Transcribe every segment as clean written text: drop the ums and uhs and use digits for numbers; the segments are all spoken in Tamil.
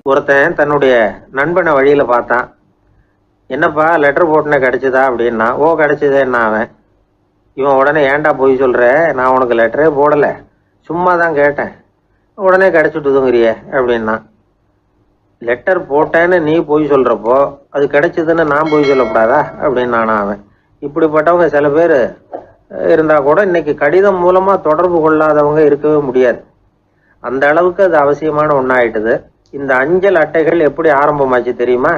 ஒருத்தன் தன்னுடைய நண்பனை வழியில் பார்த்தான். என்னப்பா லெட்டர் போட்டுனே கிடைச்சதா அப்படின்னா, ஓ கிடைச்சதேன்னா அவன். இவன் உடனே ஏன்டா போய் சொல்கிற, நான் உனக்கு லெட்டரே போடலை, சும்மா தான் கேட்டேன், உடனே கிடைச்சிட்டுதுங்கிறிய அப்படின்னா. லெட்டர் போட்டேன்னு நீ போய் சொல்கிறப்போ அது கிடைச்சதுன்னு நான் போய் சொல்லக்கூடாதா அப்படின்னானா அவன். இப்படிப்பட்டவங்க சில பேர் இருந்தால் கூட இன்னைக்கு கடிதம் மூலமாக தொடர்பு கொள்ளாதவங்க இருக்கவே முடியாது. அந்த அளவுக்கு அது அவசியமான ஒன்றாயிட்டுது. இந்த அஞ்சல் அட்டைகள் எப்படி ஆரம்பமாச்சு தெரியுமா?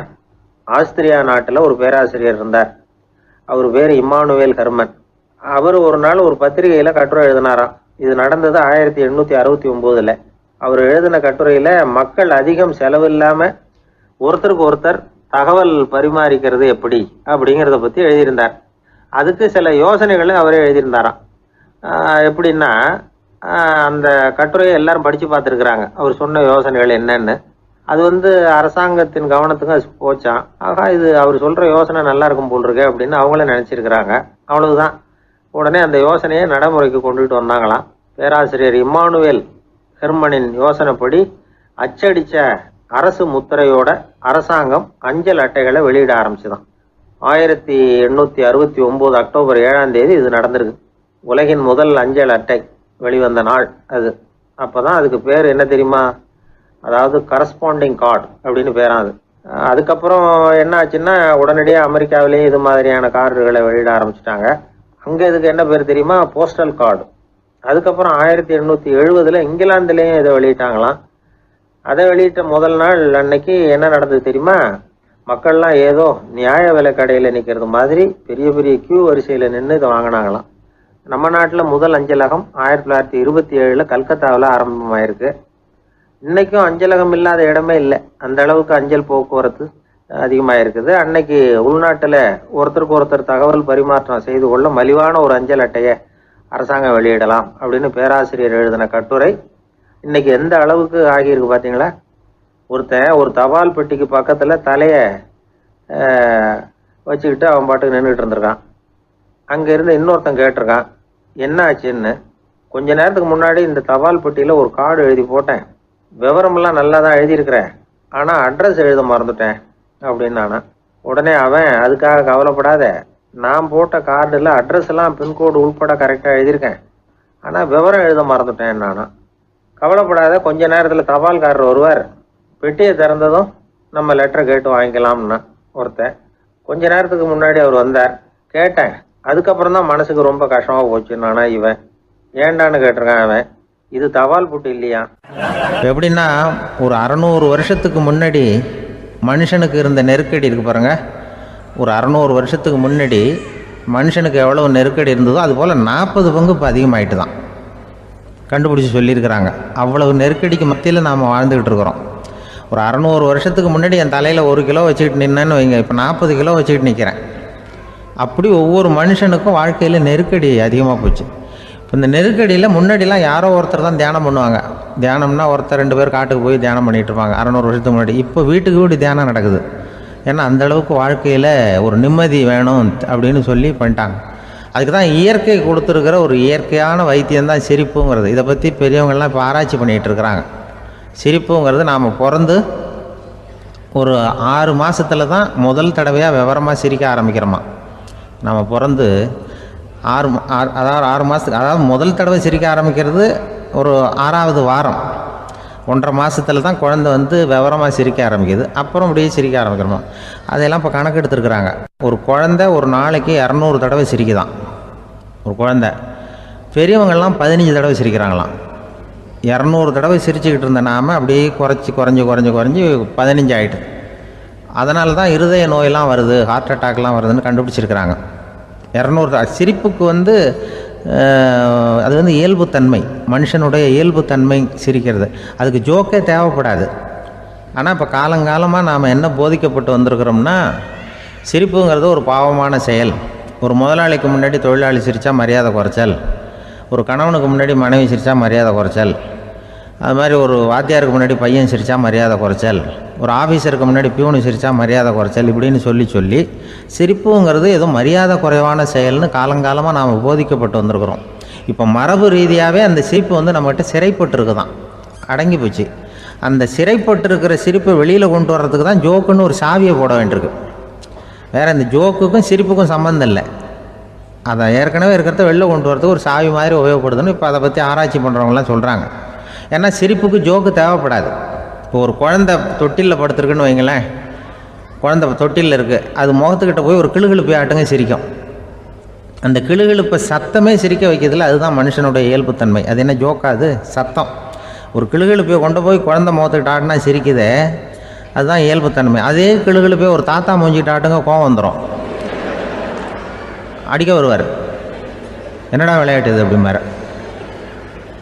ஆஸ்திரியா நாட்டில் ஒரு பேராசிரியர் இருந்தார். அவர் பேர் இம்மானுவேல் ஹெர்மன். அவர் ஒரு நாள் ஒரு பத்திரிகையில் கட்டுரை எழுதினாராம். இது நடந்தது 1869. அவர் எழுதின கட்டுரையில் மக்கள் அதிகம் செலவு இல்லாமல் ஒருத்தருக்கு ஒருத்தர் தகவல் பரிமாறிக்கிறது எப்படி அப்படிங்கிறத பற்றி எழுதியிருந்தார். அதுக்கு சில யோசனைகளை அவரே எழுதியிருந்தாராம். எப்படின்னா, அந்த கட்டுரையை எல்லாரும் படித்து பார்த்துருக்குறாங்க, அவர் சொன்ன யோசனைகள் என்னன்னு. அது அரசாங்கத்தின் கவனத்துக்கு அது போச்சான். ஆகா, இது அவர் சொல்கிற யோசனை நல்லா இருக்கும் போல் இருக்கு அப்படின்னு அவங்களே நினச்சிருக்கிறாங்க. அவ்வளவுதான். உடனே அந்த யோசனையை நடைமுறைக்கு கொண்டுகிட்டு வந்தாங்களாம். பேராசிரியர் இம்மானுவேல் ஹெர்மனின் யோசனைப்படி அச்சடித்த அரசு முத்திரையோட அரசாங்கம் அஞ்சல் அட்டைகளை வெளியிட ஆரம்பிச்சுதான். 1869 அக்டோபர் 7ஆம் தேதி இது நடந்திருக்கு. உலகின் முதல் அஞ்சல் அட்டை வெளிவந்த நாள் அது. அப்போதான் அதுக்கு பேர் என்ன தெரியுமா? அதாவது கரஸ்பாண்டிங் கார்டு அப்படின்னு பேராது. அதுக்கப்புறம் என்ன ஆச்சுன்னா, உடனடியாக அமெரிக்காவிலேயே இது மாதிரியான கார்டுகளை வெளியிட ஆரம்பிச்சிட்டாங்க. அங்கே இதுக்கு என்ன பேர் தெரியுமா? Postal card. அதுக்கப்புறம் 1870 இங்கிலாந்துலேயும் இதை வெளியிட்டாங்களாம். அதை வெளியிட்ட முதல் நாள் அன்னைக்கு என்ன நடந்தது தெரியுமா? மக்கள்லாம் ஏதோ நியாய விலை கடையில் நிற்கிறது மாதிரி பெரிய பெரிய கியூ வரிசையில் நின்று இதை வாங்கினாங்களாம். நம்ம நாட்டில் முதல் அஞ்சலகம் 1927 கல்கத்தாவில் ஆரம்பமாயிருக்கு. இன்னைக்கும் அஞ்சலகம் இல்லாத இடமே இல்லை. அந்த அளவுக்கு அஞ்சல் போக்குவரத்து அதிகமாக இருக்குது. அன்னைக்கு உள்நாட்டில் ஒருத்தருக்கு ஒருத்தர் தகவல் பரிமாற்றம் செய்து கொள்ள மலிவான ஒரு அஞ்சல் அட்டையை அரசாங்கம் வெளியிடலாம் அப்படின்னு பேராசிரியர் எழுதின கட்டுரை இன்னைக்கு எந்த அளவுக்கு ஆகியிருக்கு பார்த்தீங்களா? ஒருத்தன் ஒரு தபால் பெட்டிக்கு பக்கத்தில் தலையை வச்சுக்கிட்டு அவன் பாட்டுக்கு நின்றுட்டு இருந்திருக்கான். அங்கே இருந்து இன்னொருத்தன் கேட்டிருக்கான், என்ன ஆச்சுன்னு. கொஞ்ச நேரத்துக்கு முன்னாடி இந்த தபால் பெட்டியில் ஒரு கார்டு எழுதி போட்டேன், விவரமெல்லாம் நல்லா தான் எழுதியிருக்கிறேன், ஆனால் அட்ரஸ் எழுத மறந்துட்டேன் அப்படின்னானா. உடனே அவன், அதுக்காக கவலைப்படாத, நான் போட்ட கார்டில் அட்ரஸ் எல்லாம் பின்கோடு உள்பட கரெக்டாக எழுதியிருக்கேன், ஆனால் விவரம் எழுத மறந்துட்டேன் நானா. கவலைப்படாத, கொஞ்ச நேரத்தில் தபால்காரர் வருவார், பெட்டியை திறந்ததும் நம்ம லெட்டரை கேட்டு வாங்கிக்கலாம்னா ஒருத்தன். கொஞ்ச நேரத்துக்கு முன்னாடி அவர் வந்தார், கேட்டேன், அதுக்கப்புறம் தான் மனசுக்கு ரொம்ப கஷ்டமாக போச்சு நானா. இவன் ஏண்டான்னு கேட்டிருக்கான். அவன், இது தபால் புட்டு இல்லையா? எப்படின்னா, ஒரு 600 வருஷத்துக்கு முன்னாடி மனுஷனுக்கு இருந்த நெருக்கடி இருக்கு பாருங்க. ஒரு 600 வருஷத்துக்கு முன்னாடி மனுஷனுக்கு எவ்வளவு நெருக்கடி இருந்ததோ அதுபோல் 40 பங்கு இப்போ அதிகமாகிட்டு தான் கண்டுபிடிச்சி சொல்லியிருக்கிறாங்க. அவ்வளவு நெருக்கடிக்கு மத்தியில் நாம் வாழ்ந்துக்கிட்டு இருக்கிறோம். ஒரு 600 வருஷத்துக்கு முன்னாடி என் தலையில் 1 கிலோ வச்சுக்கிட்டு நின்னேன்னு வைங்க, இப்போ 40 கிலோ வச்சுக்கிட்டு நிற்கிறேன். அப்படி ஒவ்வொரு மனுஷனுக்கும் வாழ்க்கையில் நெருக்கடி அதிகமாக போச்சு. இப்போ இந்த நெருக்கடியில் முன்னாடிலாம் யாரோ ஒருத்தர் தான் தியானம் பண்ணுவாங்க. தியானம்னா ஒருத்தர் 2 பேர் காட்டுக்கு போய் தியானம் பண்ணிகிட்டு இருப்பாங்க 600 வருஷத்துக்கு முன்னாடி. இப்போ வீட்டுக்கு வீடு தியானம் நடக்குது. ஏன்னா அந்தளவுக்கு வாழ்க்கையில் ஒரு நிம்மதி வேணும் அப்படின்னு சொல்லி பண்ணிட்டாங்க. அதுக்கு தான் இயற்கை கொடுத்துருக்கிற ஒரு இயற்கையான வைத்தியம்தான் சிரிப்புங்கிறது. இதை பற்றி பெரியவங்கள்லாம் இப்போ ஆராய்ச்சி பண்ணிகிட்டு இருக்கிறாங்க. சிரிப்புங்கிறது நாம் பிறந்து ஒரு 6 மாதத்தில் தான் முதல் தடவையாக விவரமாக சிரிக்க ஆரம்பிக்கிறோமா. நம்ம பிறந்து 6 மாதத்துக்கு, அதாவது முதல் தடவை சிரிக்க ஆரம்பிக்கிறது ஒரு 6ஆவது வாரம், 1.5 மாதத்தில் தான் குழந்தை விவரமாக சிரிக்க ஆரம்பிக்குது. அப்புறம் அப்படியே சிரிக்க ஆரம்பிக்கிறோமா. அதையெல்லாம் இப்போ கணக்கு எடுத்துருக்குறாங்க. ஒரு குழந்தை ஒரு நாளைக்கு 200 தடவை சிரிக்குதான் ஒரு குழந்தை. பெரியவங்கள்லாம் 15 தடவை சிரிக்கிறாங்களாம். 200 தடவை சிரிச்சுக்கிட்டு இருந்த நாம் அப்படியே குறைஞ்சி 15 ஆகிட்டு. அதனால தான் இருதய நோயெல்லாம் வருது, ஹார்ட் அட்டாக்லாம் வருதுன்னு கண்டுபிடிச்சிருக்கிறாங்க. 200 சிரிப்புக்கு அது இயல்புத்தன்மை, மனுஷனுடைய இயல்புத்தன்மை சிரிக்கிறது. அதுக்கு ஜோக்கே தேவைப்படாது. ஆனால் இப்போ காலங்காலமாக நாம் என்ன போதிக்கப்பட்டு வந்திருக்கிறோம்னா, சிரிப்புங்கிறது ஒரு பாவமான செயல். ஒரு முதலாளிக்கு முன்னாடி தொழிலாளி சிரித்தா மரியாதை குறைச்சல், ஒரு கணவனுக்கு முன்னாடி மனைவி சிரித்தா மரியாதை குறைச்சல், அது மாதிரி ஒரு வாத்தியாருக்கு முன்னாடி பையன் சிரித்தா மரியாதை குறைச்சல், ஒரு ஆஃபீஸருக்கு முன்னாடி பியூனு சிரித்தா மரியாதை குறைச்சல், இப்படின்னு சொல்லி சிரிப்புங்கிறது ஏதோ மரியாதை குறைவான செயல்னு காலங்காலமாக நாம் போதிக்கப்பட்டு வந்திருக்கிறோம். இப்போ மரபு ரீதியாகவே அந்த சிரிப்பு நம்மகிட்ட சிறைப்பட்டு இருக்குதான், அடங்கி போச்சு. அந்த சிறைப்பட்டு இருக்கிற சிரிப்பை வெளியில் கொண்டு வர்றதுக்கு தான் ஜோக்குன்னு ஒரு சாவியை போட வேண்டியிருக்கு. வேறு இந்த ஜோக்குக்கும் சிரிப்புக்கும் சம்மந்தம் இல்லை. அதை ஏற்கனவே இருக்கிறத வெளில கொண்டு வரதுக்கு ஒரு சாவி மாதிரி உபயோகப்படுதுன்னு இப்போ அதை பற்றி ஆராய்ச்சி பண்ணுறவங்களாம் சொல்கிறாங்க. ஏன்னா சிரிப்புக்கு ஜோக்கு தேவைப்படாது. இப்போ ஒரு குழந்தை தொட்டிலில் படுத்துருக்குன்னு வைங்களேன், குழந்தை தொட்டிலில் இருக்குது, அது முகத்துக்கிட்ட போய் ஒரு கிளுகிழுப்பை ஆட்டுங்க சிரிக்கும். அந்த கிளுகிழுப்பை சத்தமே சிரிக்க வைக்கிறதுல அதுதான் மனுஷனுடைய இயல்புத்தன்மை. அது என்ன ஜோக்காது? சத்தம். ஒரு கிளுகிழுப்பையை கொண்டு போய் குழந்தை முகத்துக்கிட்ட ஆட்டினா சிரிக்குதே, அதுதான் இயல்புத்தன்மை. அதே கிளுகிழுப்பையை ஒரு தாத்தா மூஞ்சிக்கிட்ட ஆட்டுங்க, கோவம் வந்துடும், அடிக்க வருவார். என்னடா விளையாட்டு இது அப்படிம்பாரு.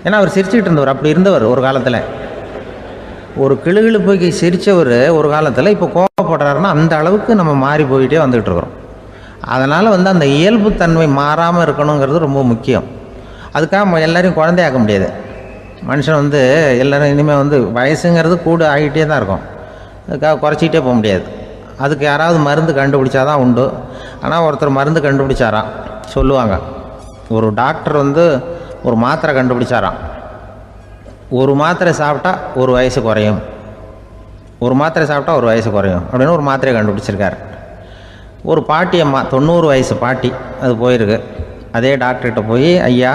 ஏன்னா அவர் சிரிச்சுக்கிட்டு இருந்தவர், அப்படி இருந்தவர் ஒரு காலத்தில். ஒரு கிளுகிழுப்பைக்கு சிரித்தவர் ஒரு காலத்தில் இப்போ கோவப்படுறாருன்னா அந்த அளவுக்கு நம்ம மாறி போயிட்டே வந்துக்கிட்டு இருக்கிறோம். அதனால் அந்த இயல்புத்தன்மை மாறாமல் இருக்கணுங்கிறது ரொம்ப முக்கியம். அதுக்காக எல்லோரையும் குழந்தையாக்க முடியாது. மனுஷன் எல்லோரும் இனிமேல் வயசுங்கிறது கூட ஆகிட்டே தான் இருக்கும். அதுக்காக குறைச்சிக்கிட்டே போக முடியாது. அதுக்கு யாராவது மருந்து கண்டுபிடிச்சாதான் உண்டு. ஆனால் ஒருத்தர் மருந்து கண்டுபிடிச்சாராம், சொல்லுவாங்க. ஒரு டாக்டர் ஒரு மாத்திரை கண்டுபிடிச்சாராம். ஒரு மாத்திரை சாப்பிட்டா ஒரு வயசு குறையும், ஒரு மாத்திரை சாப்பிட்டா ஒரு வயசு குறையும் அப்படின்னு ஒரு மாத்திரையை கண்டுபிடிச்சிருக்காரு. ஒரு பாட்டி அம்மா, 90 வயசு பாட்டி, அது போயிருக்கு. அதே டாக்டர்கிட்ட போய், ஐயா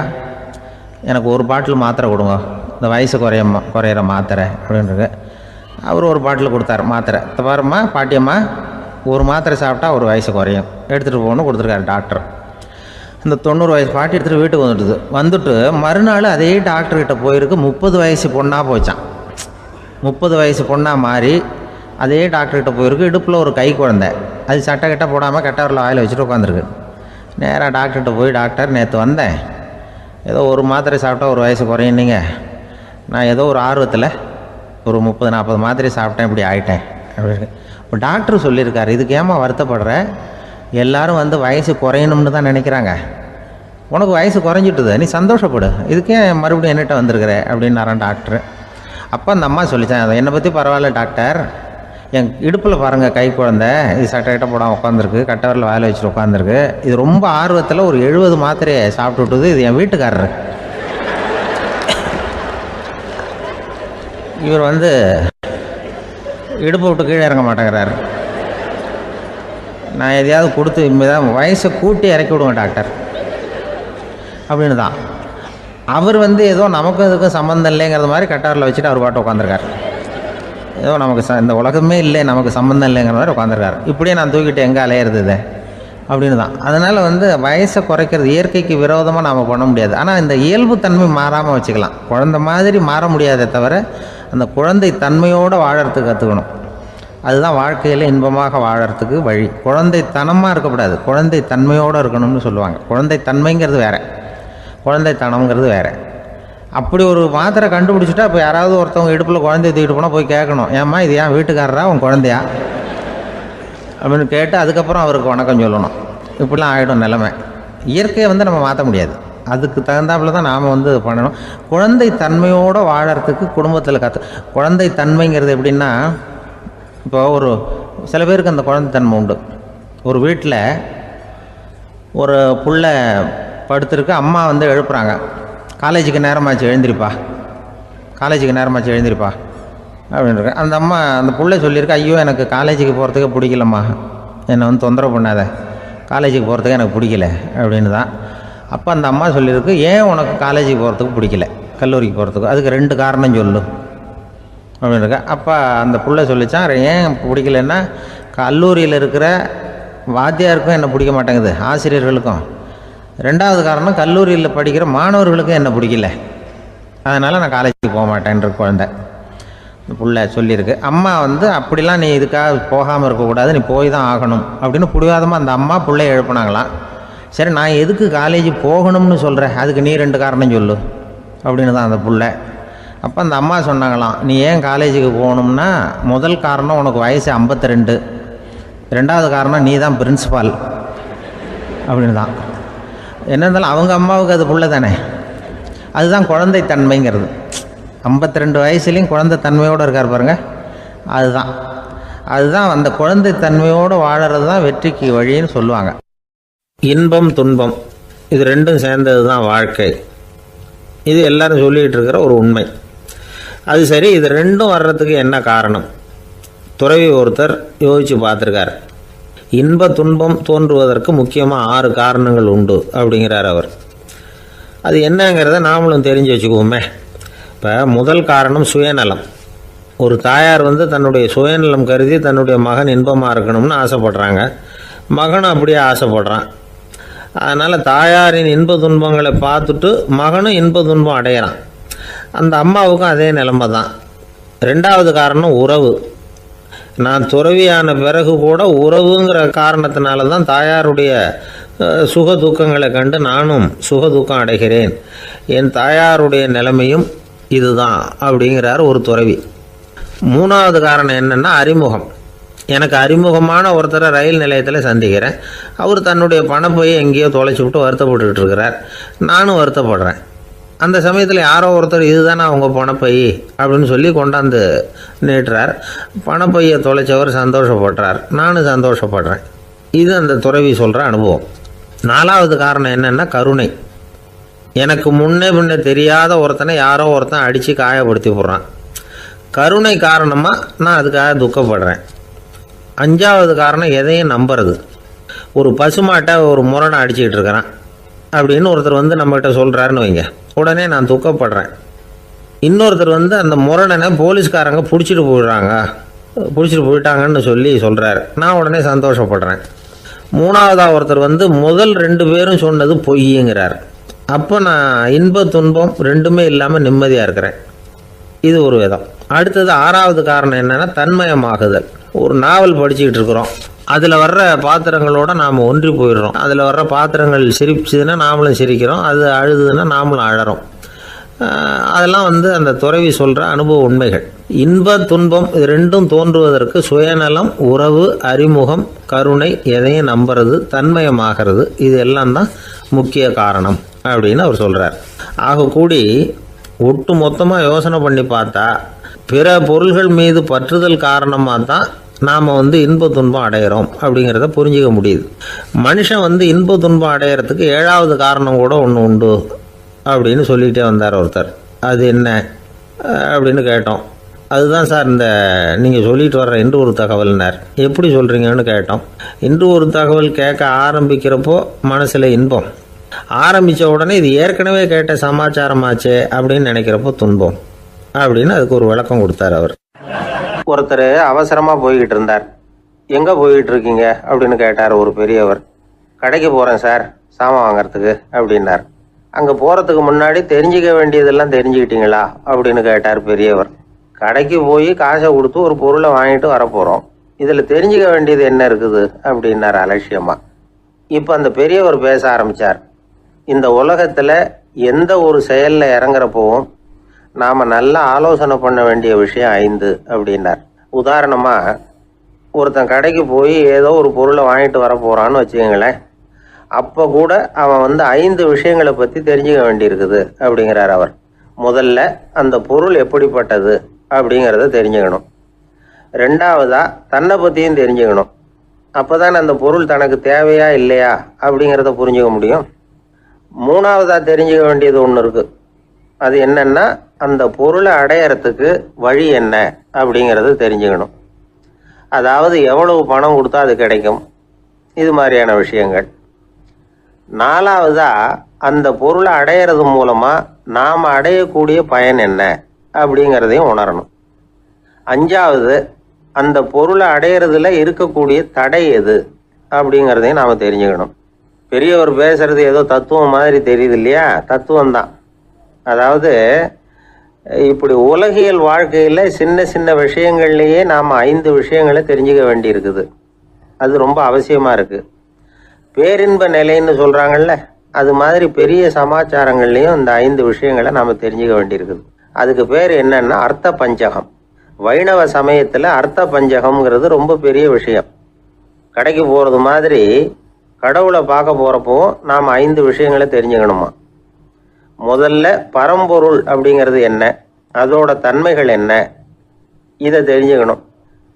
எனக்கு ஒரு பாட்டில் மாத்திரை கொடுங்க, இந்த வயசு குறையிற மாத்திரை அப்படின்றது. அவர் ஒரு பாட்டில் கொடுத்தாரு மாத்திரை. பாரும்மா பாட்டியம்மா, ஒரு மாத்திரை சாப்பிட்டா ஒரு வயசு குறையும், எடுத்துகிட்டு போகணும்னு கொடுத்துருக்காரு டாக்டர். இந்த 90 வயசு பாட்டி எடுத்துகிட்டு வீட்டுக்கு வந்துட்டு மறுநாள் அதே டாக்டர்கிட்ட போயிருக்கு. 30 வயசு பொண்ணாக போச்சான். 30 வயசு பொண்ணாக மாறி அதே டாக்டர்கிட்ட போயிருக்கு. இடுப்பில் ஒரு கை குழந்தை, அது சட்டை கட்ட போடாமல் கட்டவரில் வாயில் வச்சுட்டு உட்காந்துருக்கு. நேராக டாக்டர்கிட்ட போய், டாக்டர் நேற்று வந்தேன், ஏதோ ஒரு மாத்திரை சாப்பிட்டா ஒரு வயசு குறையினீங்க, நான் ஏதோ ஒரு ஆர்வத்தில் ஒரு 30-40 மாத்திரை சாப்பிட்டேன், இப்படி ஆகிட்டேன் அப்படின்னு. இப்போ டாக்டர் சொல்லியிருக்காரு, இதுக்கு ஏமா வருத்தப்படுற, எல்லோரும் வயசு குறையணும்னு தான் நினைக்கிறாங்க, உனக்கு வயசு குறைஞ்சிட்டுது, நீ சந்தோஷப்படு, இதுக்கே மறுபடியும் என்னட்ட வந்திருக்கிற அப்படின்னாரான் டாக்டர். அப்போ அந்த அம்மா சொல்லித்தேன், அதை என்னை பற்றி பரவாயில்ல டாக்டர், என் இடுப்பில் பாருங்கள் கை குழந்தை, இது சட்டை கிட்ட போடாமல் உட்காந்துருக்கு, கட்டவரில் வாயில் வச்சுட்டு உட்காந்துருக்கு, இது ரொம்ப ஆர்வத்தில் ஒரு 70 மாத்திரையை சாப்பிட்டு விட்டுது, இது என் வீட்டுக்காரரு. இவர் இடுப்பை விட்டு கீழே இறங்க மாட்டேங்கிறாரு. நான் எதையாவது கொடுத்து இனிமேதான் வயசை கூட்டி இறக்கி விடுவேன் டாக்டர் அப்படின்னு தான். அவர் ஏதோ நமக்கு இதுக்கும் சம்மந்தம் இல்லைங்கிறது மாதிரி கட்டாரில் வச்சுட்டு அவர் பாட்டு உட்காந்துருக்கார். ஏதோ நமக்கு இந்த உலகமே இல்லை, நமக்கு சம்மந்தம் இல்லைங்கிற மாதிரி உட்காந்துருக்காரு. இப்படியே நான் தூக்கிட்டு எங்கே அலையிறது அப்படின்னு தான். அதனால் வயசை குறைக்கிறது இயற்கைக்கு விரோதமாக நாம் பண்ண முடியாது. ஆனால் இந்த இயல்புத்தன்மை மாறாமல் வச்சுக்கலாம். குழந்தை மாதிரி மாற முடியாதே தவிர அந்த குழந்தை தன்மையோடு வாழறதுக்கு கற்றுக்கணும். அதுதான் வாழ்க்கையில் இன்பமாக வாழறதுக்கு வழி. குழந்தைத்தனமாக இருக்கக்கூடாது, குழந்தை தன்மையோடு இருக்கணும்னு சொல்லுவாங்க. குழந்தை தன்மைங்கிறது வேறு, குழந்தைத்தனம்ங்கிறது வேறு. அப்படி ஒரு மாத்திரை கண்டுபிடிச்சிட்டா இப்போ யாராவது ஒருத்தவங்க இடுப்பில் குழந்தைய தூக்கிட்டு போனால் போய் கேட்கணும், ஏம்மா இது ஏன் வீட்டுக்காரரா உன் குழந்தையா அப்படின்னு கேட்டு அதுக்கப்புறம் அவருக்கு வணக்கம் சொல்லணும். இப்படிலாம் ஆகிடும் நிலைமை. இயற்கையை நம்ம மாற்ற முடியாது, அதுக்கு தகுந்தாப்புல தான் நாம் பண்ணணும். குழந்தை தன்மையோடு வாழறதுக்கு குடும்பத்தில் குழந்தை தன்மைங்கிறது எப்படின்னா, இப்போ சில பேருக்கு அந்த குழந்தைத்தன்மை உண்டு. ஒரு வீட்டில் ஒரு புள்ள படுத்துருக்கு, அம்மா எழுப்புறாங்க, காலேஜுக்கு நேரமாச்சு எழுந்திரிப்பா, காலேஜுக்கு நேரமாச்சு எழுந்திரிப்பா அப்படின்ட்டு. அந்த அம்மா அந்த புள்ளை சொல்லியிருக்கு, ஐயோ எனக்கு காலேஜுக்கு போகிறதுக்கு பிடிக்கலம்மா, என்னை தொந்தரவு பண்ணாத, காலேஜுக்கு போகிறதுக்கு எனக்கு பிடிக்கல அப்படின்னு தான். அப்போ அந்த அம்மா சொல்லியிருக்கு, ஏன் உனக்கு காலேஜுக்கு போகிறதுக்கு பிடிக்கல, கல்லூரிக்கு போகிறதுக்கு, அதுக்கு 2 காரணம் சொல்லு அப்படின்னுருக்க. அப்போ அந்த புள்ளை சொல்லிச்சான், ஏன் பிடிக்கலன்னா, கல்லூரியில் இருக்கிற வாத்தியாருக்கும் என்னை பிடிக்க மாட்டேங்குது, ஆசிரியர்களுக்கும். 2வது காரணம், கல்லூரியில் படிக்கிற மாணவர்களுக்கும் என்னை பிடிக்கல, அதனால் நான் காலேஜுக்கு போக மாட்டேன்ற குழந்தை புள்ள சொல்லியிருக்கு. அம்மா அப்படிலாம் நீ இதுக்காக போகாமல் இருக்கக்கூடாது, நீ போய் தான் ஆகணும் அப்படின்னு பிடிவாதமாக அந்த அம்மா பிள்ளைய எழுப்புனாங்களாம். சரி நான் எதுக்கு காலேஜ் போகணும்னு சொல்கிறேன், அதுக்கு நீ 2 காரணம் சொல்லு அப்படின்னு தான் அந்த புள்ள. அப்போ அந்த அம்மா சொன்னாங்களாம், நீ ஏன் காலேஜுக்கு போகணும்னா, முதல் காரணம் உனக்கு வயசு 52, 2வது காரணம் நீ தான் பிரின்சிபால் அப்படின்னு தான். என்ன இருந்தாலும் அவங்க அம்மாவுக்கு அது புள்ள தானே, அதுதான் குழந்தை தன்மைங்கிறது. 52 வயசுலேயும் குழந்தை தன்மையோடு இருக்கார் பாருங்கள், அதுதான் அந்த குழந்தை தன்மையோடு வாழறது தான் வெற்றிக்கு வழின்னு சொல்லுவாங்க. இன்பம் துன்பம் இது 2ம் சேர்ந்தது தான் வாழ்க்கை. இது எல்லாரும் சொல்லிகிட்டு இருக்கிற ஒரு உண்மை. அது சரி, இது ரெண்டும் வர்றதுக்கு என்ன காரணம்? துறவி ஒருத்தர் யோசித்து பார்த்துருக்கார். இன்ப துன்பம் தோன்றுவதற்கு முக்கியமாக 6 காரணங்கள் உண்டு அப்படிங்கிறார் அவர். அது என்னங்கிறத நாமளும் தெரிஞ்சு வச்சுக்குவோமே. இப்போ முதல் காரணம் சுயநலம். ஒரு தாயார் தன்னுடைய சுயநலம் கருதி தன்னுடைய மகன் இன்பமாக இருக்கணும்னு ஆசைப்படுறாங்க. மகனும் அப்படியே ஆசைப்படுறான். அதனால் தாயாரின் இன்ப துன்பங்களை பார்த்துட்டு மகனும் இன்ப துன்பம் அடையிறான். அந்த அம்மாவுக்கும் அதே நிலைமை தான். 2வது காரணம் உறவு. நான் துறவியான பிறகு கூட உறவுங்கிற காரணத்தினால தான் தாயாருடைய சுக துக்கங்களை கண்டு நானும் சுக துக்கம் அடைகிறேன். என் தாயாருடைய நிலைமையும் இதுதான் அப்படிங்கிறார் ஒரு துறவி. 3வது காரணம் என்னென்னா அறிமுகம். எனக்கு அறிமுகமான ஒருத்தரை ரயில் நிலையத்தில் சந்திக்கிறேன். அவர் தன்னுடைய பணப்பையை எங்கேயோ தொலைச்சி விட்டு வருத்தப்பட்டுக்கிட்டு இருக்கிறார். நானும் வருத்தப்படுறேன். அந்த சமயத்தில் யாரோ ஒருத்தர் இதுதானே அவங்க பணப்பை அப்படின்னு சொல்லி கொண்டாந்து நீட்டுறார். பணப்பையை தொலைச்சவர் சந்தோஷப்படுறார், நானும் சந்தோஷப்படுறேன். இது அந்த துறவி சொல்கிற அனுபவம். 4வது காரணம் என்னென்னா கருணை. எனக்கு முன்னே தெரியாத ஒருத்தனை யாரோ ஒருத்தன் அடித்து காயப்படுத்தி போடுறான். கருணை காரணமாக நான் அதுக்காக துக்கப்படுறேன். 5வது காரணம் எதையும் நம்புறது. ஒரு பசுமாட்டை ஒரு முரணை அடிச்சுக்கிட்டு இருக்கிறான் அப்படின்னு ஒருத்தர் நம்மகிட்ட சொல்கிறாருன்னு வைங்க, உடனே நான் துக்கப்படுறேன். இன்னொருத்தர் அந்த முரணனை போலீஸ்காரங்க பிடிச்சிட்டு போயிட்டாங்கன்னு சொல்கிறாரு, நான் உடனே சந்தோஷப்படுறேன். 3வதாக ஒருத்தர் முதல் 2 பேரும் சொன்னது பொய்யுங்கிறார். அப்போ நான் இன்ப துன்பம் ரெண்டுமே இல்லாமல் நிம்மதியாக இருக்கிறேன். இது ஒரு விதம். அடுத்தது 6வது காரணம் என்னென்னா தன்மயமாகுதல். ஒரு நாவல் படிச்சுக்கிட்டு இருக்கிறோம், அதில் வர்ற பாத்திரங்களோட நாம் ஒன்றி போயிடுறோம். அதில் வர்ற பாத்திரங்கள் சிரிச்சுதுன்னா நாமளும் சிரிக்கிறோம், அது அழுதுன்னா நாமளும் அழறோம். அதெல்லாம் அந்த துறவி சொல்கிற அனுபவ உண்மைகள். இன்ப துன்பம் இது ரெண்டும் தோன்றுவதற்கு சுயநலம், உறவு, அறிமுகம், கருணை, எதையும் நம்புறது, தன்மயமாகிறது, இது எல்லாம் தான் முக்கிய காரணம் அப்படின்னு அவர் சொல்கிறார். ஆக கூடி ஒட்டு மொத்தமாக யோசனை பண்ணி பார்த்தா பிற பொருள்கள் மீது பற்றுதல் காரணமாக தான் நாம் இன்ப துன்பம் அடையிறோம் அப்படிங்கிறத புரிஞ்சிக்க முடியுது. மனுஷன் இன்ப துன்பம் அடையிறதுக்கு 7வது காரணம் கூட ஒன்று உண்டு அப்படின்னு சொல்லிகிட்டே வந்தார் ஒருத்தர். அது என்ன அப்படின்னு கேட்டோம். அதுதான் சார் இந்த நீங்கள் சொல்லிட்டு வர்ற இன்று ஒரு தகவல்னார். எப்படி சொல்கிறீங்கன்னு கேட்டோம். இன்று ஒரு தகவல் கேட்க ஆரம்பிக்கிறப்போ மனசில் இன்பம், ஆரம்பித்த உடனே இது ஏற்கனவே கேட்ட சமாச்சாரமாச்சே அப்படின்னு நினைக்கிறப்போ துன்பம் அப்படின்னு அதுக்கு ஒரு விளக்கம் கொடுத்தார் அவர். ஒருத்தர் அவசரமாக போய்கிட்டு இருந்தார். எங்கே போய்கிட்டு இருக்கீங்க அப்படின்னு கேட்டார் ஒரு பெரியவர். கடைக்கு போகிறேன் சார், சாமான் வாங்கிறதுக்கு அப்படின்னார். அங்கே போகிறதுக்கு முன்னாடி தெரிஞ்சிக்க வேண்டியதெல்லாம் தெரிஞ்சுக்கிட்டீங்களா அப்படின்னு கேட்டார் பெரியவர். கடைக்கு போய் காசை கொடுத்து ஒரு பொருளை வாங்கிட்டு வரப்போகிறோம், இதில் தெரிஞ்சிக்க வேண்டியது என்ன இருக்குது அப்படின்னார் அலட்சியமாக. இப்போ அந்த பெரியவர் பேச ஆரம்பித்தார். இந்த உலகத்தில் எந்த ஒரு செயலில் இறங்குறப்போவும் நாம் நல்லா ஆலோசனை பண்ண வேண்டிய விஷயம் 5 அப்படின்னார். உதாரணமாக ஒருத்தன் கடைக்கு போய் ஏதோ ஒரு பொருளை வாங்கிட்டு வர போகிறான்னு வச்சுக்கோங்களேன். அப்போ கூட அவன் 5 விஷயங்களை பற்றி தெரிஞ்சுக்க வேண்டியிருக்குது அப்படிங்கிறார் அவர். முதல்ல அந்த பொருள் எப்படிப்பட்டது அப்படிங்கிறத தெரிஞ்சுக்கணும். 2வதா தன்னை பற்றியும் தெரிஞ்சுக்கணும். அப்போ தானே அந்த பொருள் தனக்கு தேவையா இல்லையா அப்படிங்கிறத புரிஞ்சுக்க முடியும். 3வதா தெரிஞ்சுக்க வேண்டியது ஒன்று இருக்குது. அது என்னன்னா அந்த பொருளை அடையறதுக்கு வழி என்ன அப்படிங்கிறது தெரிஞ்சுக்கணும். அதாவது எவ்வளவு பணம் கொடுத்தா அது கிடைக்கும், இது மாதிரியான விஷயங்கள். 4வதா அந்த பொருளை அடையிறது மூலமாக நாம் அடையக்கூடிய பயன் என்ன அப்படிங்கிறதையும் உணரணும். 5வது அந்த பொருளை அடையிறதுல இருக்கக்கூடிய தடை எது அப்படிங்கிறதையும் நாம் தெரிஞ்சுக்கணும். பெரியவர் பேசுறது ஏதோ தத்துவம் மாதிரி தெரியுது இல்லையா? தத்துவம் தான். அதாவது இப்படி உலகியல் வாழ்க்கையில் சின்ன சின்ன விஷயங்கள்லேயே நாம் 5 விஷயங்களை தெரிஞ்சுக்க வேண்டியிருக்குது. அது ரொம்ப அவசியமாக இருக்குது. பேரின்ப நிலைன்னு சொல்கிறாங்கல்ல, அது மாதிரி பெரிய சமாச்சாரங்கள்லேயும் இந்த 5 விஷயங்களை நாம் தெரிஞ்சுக்க வேண்டியிருக்குது. அதுக்கு பேர் என்னன்னா அர்த்த பஞ்சகம். வைணவ சமயத்தில் அர்த்த பஞ்சகம்ங்கிறது ரொம்ப பெரிய விஷயம். கடைக்கு போகிறது மாதிரி கடவுளை பார்க்க போகிறப்போ நாம் 5 விஷயங்களை தெரிஞ்சுக்கணுமா. முதல்ல பரம்பொருள் அப்படிங்கிறது என்ன, அதோட தன்மைகள் என்ன, இதை தெரிஞ்சுக்கணும்.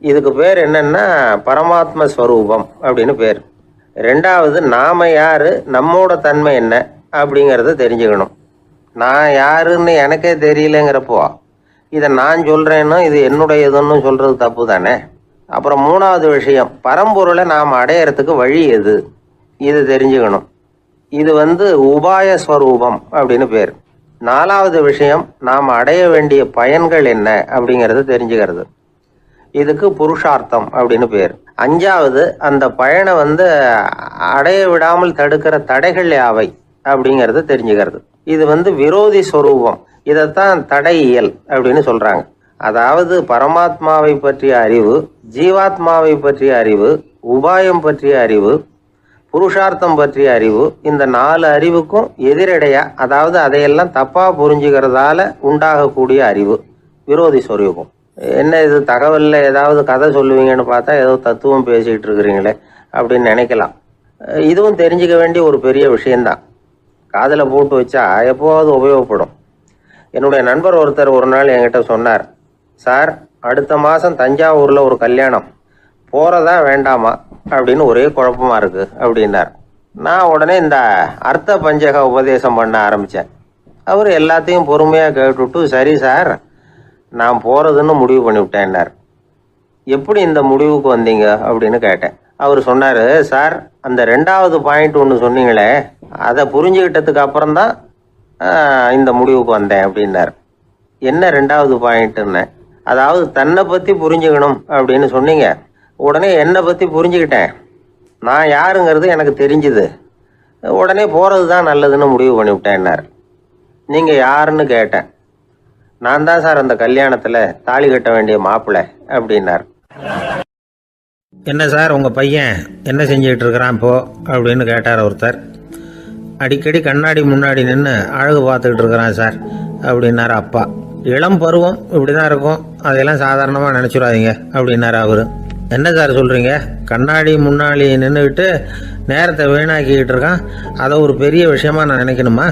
இதுக்கு பேர் என்னன்னா பரமாத்ம ஸ்வரூபம் அப்படின்னு பேர். 2வது நாம யாரு, நம்மோட தன்மை என்ன அப்படிங்கிறத தெரிஞ்சுக்கணும். நான் யாருன்னு எனக்கே தெரியலங்கிறப்போ இதை நான் சொல்றேன்னு இது என்னுடையதுன்னு சொல்றது தப்பு தானே. அப்புறம் மூணாவது விஷயம், பரம்பொருளை நாம் அடையறதுக்கு வழி எது, இது தெரிஞ்சுக்கணும். இது உபாய ஸ்வரூபம் அப்படின்னு பேர். நாலாவது விஷயம், நாம் அடைய வேண்டிய பயன்கள் என்ன அப்படிங்கிறது தெரிஞ்சுக்கிறது. இதுக்கு புருஷார்த்தம் அப்படின்னு பேர். அஞ்சாவது, அந்த பயனை அடைய விடாமல் தடுக்கிற தடைகள் யாவை அப்படிங்கிறது தெரிஞ்சுக்கிறது. இது விரோதி ஸ்வரூபம். இதைத்தான் தடையியல் அப்படின்னு சொல்றாங்க. அதாவது பரமாத்மாவை பற்றிய அறிவு, ஜீவாத்மாவை பற்றிய அறிவு, உபாயம் பற்றிய அறிவு, புருஷார்த்தம் பற்றிய அறிவு, இந்த 4 அறிவுக்கும் எதிரடையா, அதாவது அதையெல்லாம் தப்பா புரிஞ்சுக்கிறதால உண்டாகக்கூடிய அறிவு விரோதி ஸ்வரூபம். என்ன இது தகவல்ல ஏதாவது கதை சொல்லுவீங்கன்னு பார்த்தா ஏதோ தத்துவம் பேசிட்டு இருக்கிறீங்களே அப்படின்னு நினைக்கலாம். இதுவும் தெரிஞ்சுக்க வேண்டிய ஒரு பெரிய விஷயம்தான். காதில் போட்டு வச்சா எப்போவாவது உபயோகப்படும். என்னுடைய நண்பர் ஒருத்தர் ஒரு நாள் என்கிட்ட சொன்னார், சார் அடுத்த மாதம் தஞ்சாவூரில் ஒரு கல்யாணம், போகிறதா வேண்டாமா அப்படின்னு ஒரே குழப்பமா இருக்கு அப்படின்னார். நான் உடனே இந்த அர்த்த பஞ்சக உபதேசம் பண்ண ஆரம்பித்தேன். அவர் எல்லாத்தையும் பொறுமையாக கேட்டுவிட்டு, சரி சார் நான் போகிறதுன்னு முடிவு பண்ணிவிட்டேன்னார். எப்படி இந்த முடிவுக்கு வந்தீங்க அப்படின்னு கேட்டேன். அவர் சொன்னார், சார் அந்த 2வது பாயிண்ட் ஒன்று சொன்னீங்களே, அதை புரிஞ்சுக்கிட்டதுக்கு அப்புறம்தான் இந்த முடிவுக்கு வந்தேன் அப்படின்னார். என்ன 2வது பாயிண்ட்டுன்னு? அதாவது தன்னை பற்றி புரிஞ்சுக்கணும் அப்படின்னு சொன்னீங்க. உடனே என்னை பற்றி புரிஞ்சுக்கிட்டேன், நான் யாருங்கிறது எனக்கு தெரிஞ்சுது, உடனே போகிறது தான் நல்லதுன்னு முடிவு பண்ணிவிட்டேன்னார். நீங்கள் யாருன்னு கேட்டேன். நான் தான் சார் அந்த கல்யாணத்தில் தாலி கட்ட வேண்டிய மாப்பிள்ளை அப்படின்னார். என்ன சார் உங்கள் பையன் என்ன செஞ்சுக்கிட்டு இருக்கிறான் இப்போ அப்படின்னு கேட்டார் ஒருத்தர். அடிக்கடி கண்ணாடி முன்னாடி நின்று அழகு பார்த்துக்கிட்டு இருக்கிறான் சார் அப்படின்னார் அப்பா. இளம் பருவம் இப்படி தான் இருக்கும், அதையெல்லாம் சாதாரணமாக நினச்சிடாதீங்க அப்படின்னார் அவர். என்ன சார் சொல்கிறீங்க, கண்ணாடி முன்னாடி நின்றுக்கிட்டு நேரத்தை வீணாக்கிக்கிட்டு இருக்கான், அதை ஒரு பெரிய விஷயமா நான் நினைக்கணுமா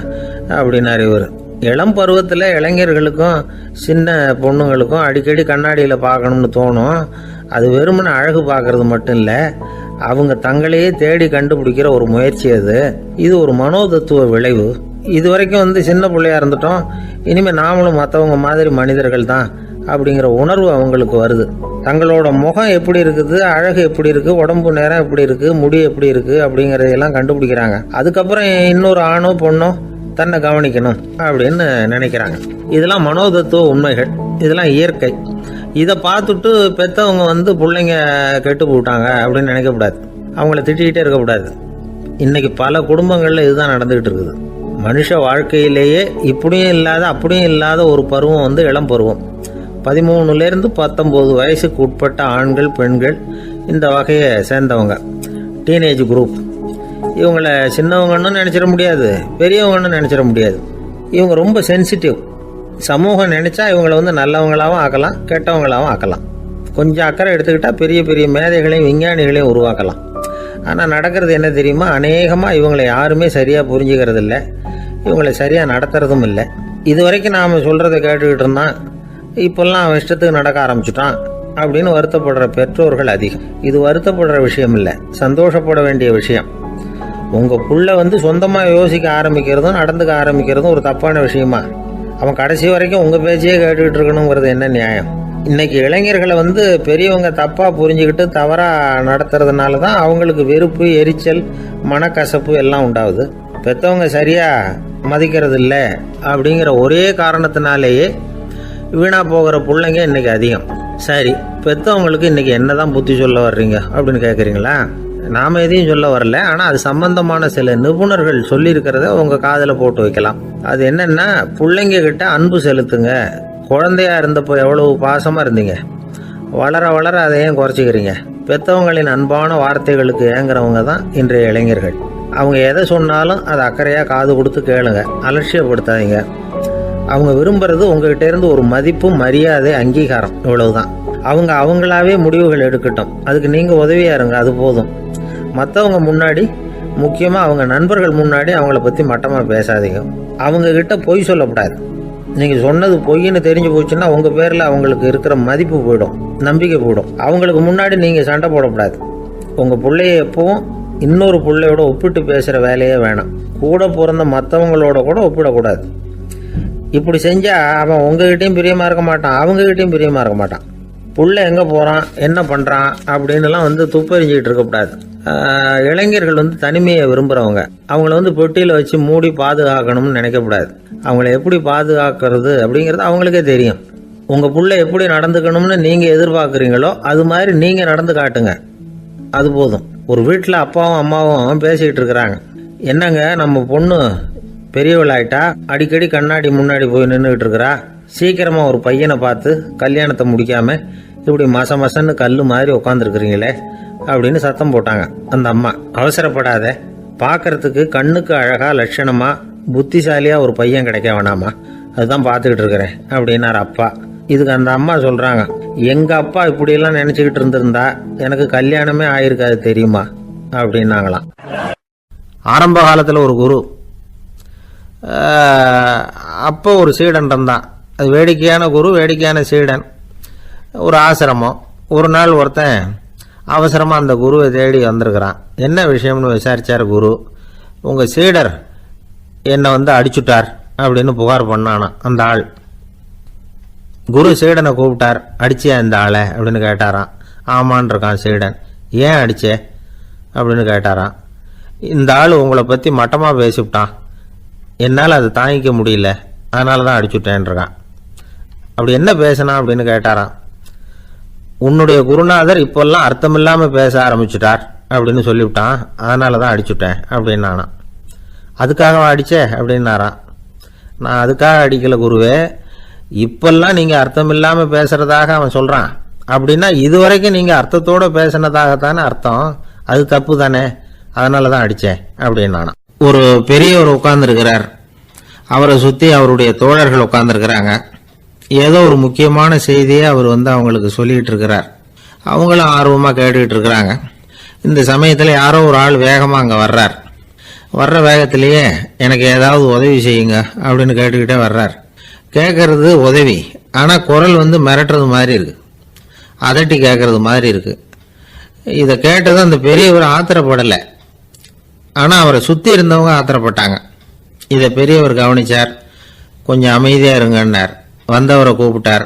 அப்படின்னார் இவர். இளம் பருவத்தில் இளைஞர்களுக்கும் சின்ன பொண்ணுங்களுக்கும் அடிக்கடி கண்ணாடியில் பார்க்கணும்னு தோணும். அது வெறுமனே அழகு பார்க்கறது மட்டும் இல்லை, அவங்க தங்களையே தேடி கண்டுபிடிக்கிற ஒரு முயற்சி அது. இது ஒரு மனோதத்துவ விளைவு. இது வரைக்கும் சின்ன பிள்ளையா இருந்துட்டோம், இனிமேல் நாமளும் மற்றவங்க மாதிரி மனிதர்கள் தான் அப்படிங்கிற உணர்வு அவங்களுக்கு வருது. தங்களோட முகம் எப்படி இருக்குது, அழகு எப்படி இருக்குது, உடம்பு நேரம் எப்படி இருக்குது, முடி எப்படி இருக்குது அப்படிங்கிறதையெல்லாம் கண்டுபிடிக்கிறாங்க. அதுக்கப்புறம் இன்னொரு ஆணோ பொண்ணோ தன்னை கவனிக்கணும் அப்படின்னு நினைக்கிறாங்க. இதெல்லாம் மனோதத்துவ உண்மைகள், இதெல்லாம் இயற்கை. இதை பார்த்துட்டு பெற்றவங்க பிள்ளைங்க கெட்டு போட்டாங்க அப்படின்னு நினைக்கக்கூடாது, அவங்கள திட்டிக்கிட்டே இருக்கக்கூடாது. இன்னைக்கு பல குடும்பங்களில் இதுதான் நடந்துகிட்டு இருக்குது. மனுஷ வாழ்க்கையிலேயே இப்படியும் இல்லாத அப்படியும் இல்லாத ஒரு பருவம் இளம் பருவம். 13லேருந்து 19 வயசுக்கு உட்பட்ட ஆண்கள் பெண்கள் இந்த வகையை சேர்ந்தவங்க, டீனேஜ் குரூப். இவங்கள சின்னவங்கன்னு நினச்சிட முடியாது, பெரியவங்கன்னு நினச்சிட முடியாது. இவங்க ரொம்ப சென்சிட்டிவ். சமூகம் நினச்சா இவங்களை நல்லவங்களாகவும் ஆக்கலாம், கெட்டவங்களாகவும் ஆக்கலாம். கொஞ்சம் அக்கறை எடுத்துக்கிட்டால் பெரிய பெரிய மேதைகளையும் விஞ்ஞானிகளையும் உருவாக்கலாம். ஆனால் நடக்கிறது என்ன தெரியுமா, அநேகமாக இவங்களை யாருமே சரியாக புரிஞ்சுக்கிறது இல்லை, இவங்களை சரியாக நடத்துறதும் இல்லை. இது வரைக்கும் நாம் சொல்கிறத கேட்டுக்கிட்டு இருந்தான், இப்போல்லாம் அவன் இஷ்டத்துக்கு நடக்க ஆரம்பிச்சுட்டான் அப்படின்னு வருத்தப்படுற பெற்றோர்கள் அதிகம். இது வருத்தப்படுற விஷயம் இல்லை, சந்தோஷப்பட வேண்டிய விஷயம். உங்கள் புள்ள சொந்தமாக யோசிக்க ஆரம்பிக்கிறதும் நடந்துக்க ஆரம்பிக்கிறதும் ஒரு தப்பான விஷயமா? அவன் கடைசி வரைக்கும் உங்கள் பேச்சையே கேட்டுக்கிட்டு இருக்கணுங்கிறது என்ன நியாயம்? இன்னைக்கு இளைஞர்களை பெரியவங்க தப்பாக புரிஞ்சுக்கிட்டு தவறாக நடத்துறதுனால தான் அவங்களுக்கு வெறுப்பு, எரிச்சல், மனக்கசப்பு எல்லாம் உண்டாகுது. பெற்றவங்க சரியாக மதிக்கிறது இல்லை அப்படிங்கிற ஒரே காரணத்தினாலேயே வீணாக போகிற பிள்ளைங்க இன்னைக்கு அதிகம். சரி, பெற்றவங்களுக்கு இன்னைக்கு என்ன தான் புத்தி சொல்ல வர்றீங்க அப்படின்னு கேட்குறீங்களா? நாம் எதையும் சொல்ல வரல, ஆனால் அது சம்பந்தமான சில நிபுணர்கள் சொல்லியிருக்கிறத உங்கள் காதில் போட்டு வைக்கலாம். அது என்னென்னா, பிள்ளைங்க கிட்ட அன்பு செலுத்துங்க. குழந்தையா இருந்தப்போ எவ்வளவு பாசமாக இருந்தீங்க, வளர வளர அதை ஏன் குறைச்சிக்கிறீங்க? பெற்றவங்களின் அன்பான வார்த்தைகளுக்கு ஏங்குறவங்க தான் இன்றைய இளைஞர்கள். அவங்க எதை சொன்னாலும் அதை அக்கறையாக காது கொடுத்து கேளுங்க, அலட்சியப்படுத்தாதீங்க. அவங்க விரும்புறது உங்ககிட்ட இருந்து ஒரு மதிப்பு, மரியாதை, அங்கீகாரம், இவ்வளவுதான். அவங்க அவங்களாவே முடிவுகள் எடுக்கட்டும், அதுக்கு நீங்கள் உதவியாக இருங்க, அது போதும். மற்றவங்க முன்னாடி, முக்கியமாக அவங்க நண்பர்கள் முன்னாடி அவங்கள பற்றி மட்டமாக பேசாதீங்க. அவங்கக்கிட்ட பொய் சொல்லக்கூடாது. நீங்கள் சொன்னது பொய்ன்னு தெரிஞ்சு போச்சுன்னா உங்கள் பேரில் அவங்களுக்கு இருக்கிற மதிப்பு போயிடும், நம்பிக்கை போயிடும். அவங்களுக்கு முன்னாடி நீங்கள் சண்டை போடக்கூடாது. உங்கள் பிள்ளைய எப்பவும் இன்னொரு பிள்ளையோட ஒப்பிட்டு பேசுகிற வேலையே வேணாம். கூட பிறந்த மற்றவங்களோட கூட ஒப்பிடக்கூடாது. இப்படி செஞ்சா அவன் உங்ககிட்டயும் பிரியமா இருக்க மாட்டான், அவங்ககிட்டயும் பிரியமா இருக்க மாட்டான். புள்ள எங்க போறான், என்ன பண்றான் அப்படின்னுலாம் துப்பறிஞ்சிக்கிட்டு இருக்கக்கூடாது. இளைஞர்கள் தனிமையை விரும்புறவங்க. அவங்கள பெட்டியில வச்சு மூடி பாதுகாக்கணும்னு நினைக்கக்கூடாது. அவங்கள எப்படி பாதுகாக்கிறது அப்படிங்கிறது அவங்களுக்கே தெரியும். உங்க புள்ள எப்படி நடந்துக்கணும்னு நீங்க எதிர்பார்க்குறீங்களோ அது மாதிரி நீங்க நடந்து காட்டுங்க, அது போதும். ஒரு வீட்டில் அப்பாவும் அம்மாவும் பேசிக்கிட்டு இருக்கிறாங்க. என்னங்க நம்ம பொண்ணு பெரியவளாயிட்டா, அடிக்கடி கண்ணாடி முன்னாடி போய் நின்றுக்கிட்டு இருக்கிறா, சீக்கிரமா ஒரு பையனை பார்த்து கல்யாணத்தை முடிக்காம இப்படி மசன்னு கல்லு மாதிரி உட்காந்துருக்குறீங்களே அப்படின்னு சத்தம் போட்டாங்க. அந்த அம்மா, அவசரப்படாத, பார்க்கறதுக்கு கண்ணுக்கு அழகா லட்சணமா புத்திசாலியா ஒரு பையன் கிடைக்க வேணாமா, அதுதான் பார்த்துக்கிட்டு இருக்கிறேன் அப்படின்னாரு அப்பா. இதுக்கு அந்த அம்மா சொல்றாங்க, எங்க அப்பா இப்படியெல்லாம் நினைச்சுக்கிட்டு இருந்திருந்தா எனக்கு கல்யாணமே ஆயிருக்காது தெரியுமா அப்படின்னாங்களாம். ஆரம்ப காலத்தில் ஒரு குரு, அப்போ ஒரு சீடன் இருந்தான். அது வேடிக்கையான குரு, வேடிக்கையான சீடன். ஒரு ஆசிரமம். ஒரு நாள் ஒருத்தன் அவசரமாக அந்த குருவை தேடி வந்திருக்கிறான். என்ன விஷயம்னு விசாரிச்சார் குரு. உங்கள் சீடர் என்னை அடிச்சுட்டார் அப்படின்னு புகார் பண்ணானா அந்த ஆள். குரு சீடனை கூப்பிட்டார். அடிச்சியா இந்த ஆளை அப்படின்னு கேட்டாராம். ஆமான் இருக்கான் சீடன். ஏன் அடிச்சே அப்படின்னு கேட்டாராம். இந்த ஆள் உங்களை பற்றி மட்டமாக பேசிவிட்டான், என்னால் அதை தாங்கிக்க முடியல, அதனால தான் அடிச்சுட்டேன்ருக்கான். அப்படி என்ன பேசினா அப்படின்னு கேட்டாராம். உன்னுடைய குருநாதர் இப்போல்லாம் அர்த்தமில்லாமல் பேச ஆரம்பிச்சுட்டார் அப்படின்னு சொல்லிவிட்டான், அதனால தான் அடிச்சுட்டேன் அப்படின்னானா. அதுக்காக அடிச்சே அப்படின்னாராம். நான் அதுக்காக அடிக்கல குருவே, இப்பெல்லாம் நீங்கள் அர்த்தமில்லாமல் பேசுறதாக அவன் சொல்கிறான், அப்படின்னா இதுவரைக்கும் நீங்கள் அர்த்தத்தோடு பேசினதாகத்தானே அர்த்தம், அது தப்பு தானே, அதனால தான் அடித்தேன் அப்படின்னானா. ஒரு பெரியவர் உட்கார்ந்துருக்கிறார். அவரை சுற்றி அவருடைய தோழர்கள் உட்கார்ந்துருக்கிறாங்க. ஏதோ ஒரு முக்கியமான செய்தியை அவர் அவங்களுக்கு சொல்லிகிட்டு இருக்கிறார். அவங்களும் ஆர்வமாக கேட்டுக்கிட்டு இருக்கிறாங்க. இந்த சமயத்தில் யாரோ ஒரு ஆள் வேகமாக அங்கே வர்றார். வர்ற வேகத்திலேயே எனக்கு ஏதாவது உதவி செய்யுங்க அப்படின்னு கேட்டுக்கிட்டே வர்றார். கேட்கறது உதவி, ஆனால் குரல் மிரட்டுறது மாதிரி இருக்கு, அதட்டி கேட்கறது மாதிரி இருக்கு. இதை கேட்டது அந்த பெரியவர் ஆத்திரப்படலை, ஆனால் அவரை சுற்றி இருந்தவங்க ஆத்திரப்பட்டாங்க. இதை பெரியவர் கவனிச்சார். கொஞ்சம் அமைதியாக இருங்கன்னார். வந்தவரை கூப்பிட்டார்.